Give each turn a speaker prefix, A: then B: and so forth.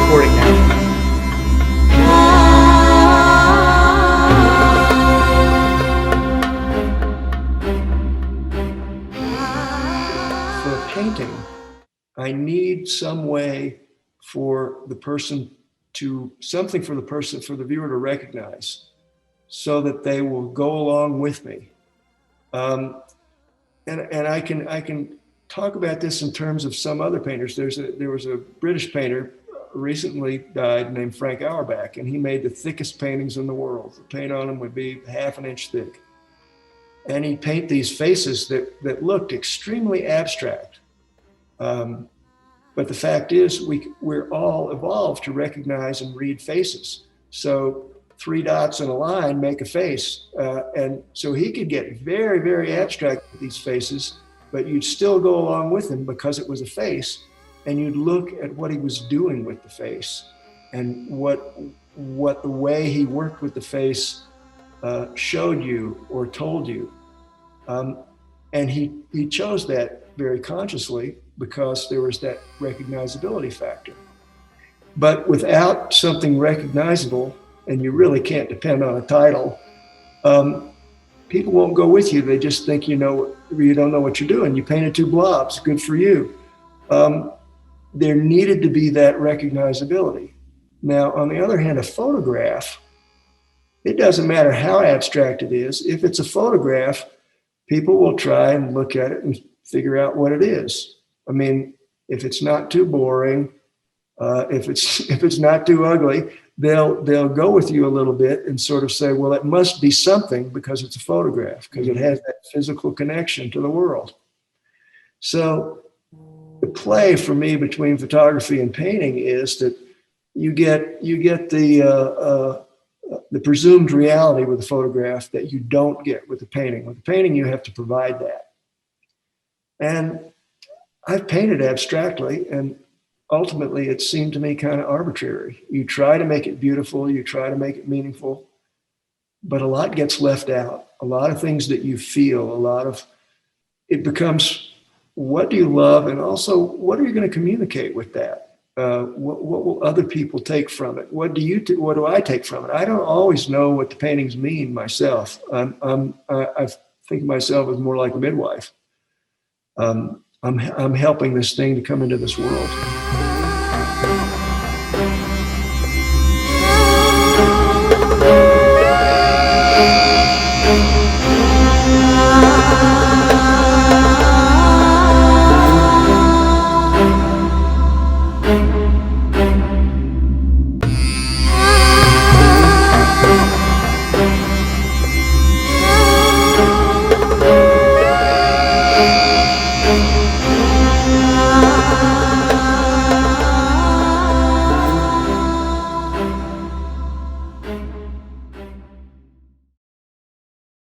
A: recording now. For painting, I need some way for the person to, something for the person, for the viewer to recognize so that they will go along with me. And I can talk about this in terms of some other painters. There was a British painter recently died named Frank Auerbach, and he made the thickest paintings in the world. The paint on them would be half an inch thick. And he'd paint these faces that looked extremely abstract. But the fact is, we're all evolved to recognize and read faces. So 3 dots and a line make a face. And so he could get very, very abstract with these faces, but you'd still go along with him because it was a face, and you'd look at what he was doing with the face and what the way he worked with the face showed you or told you. And he chose that very consciously because there was that recognizability factor. But without something recognizable, and you really can't depend on a title, people won't go with you. They just think you don't know what you're doing. You painted 2 blobs, good for you. There needed to be that recognizability. Now, on the other hand, a photograph, it doesn't matter how abstract it is. If it's a photograph, people will try and look at it and figure out what it is. I mean, if it's not too boring, if it's not too ugly, they'll go with you a little bit and sort of say, well, it must be something because it's a photograph, because it has that physical connection to the world. So the play for me between photography and painting is that you get the presumed reality with a photograph that you don't get with the painting. With the painting, you have to provide that. And I've painted abstractly, and ultimately it seemed to me kind of arbitrary. You try to make it beautiful, you try to make it meaningful, but a lot gets left out. A lot of things that you feel, it becomes, what do you love? And also, what are you going to communicate with that? What will other people take from it? What do I take from it? I don't always know what the paintings mean myself. I think of myself as more like a midwife. I'm helping this thing to come into this world.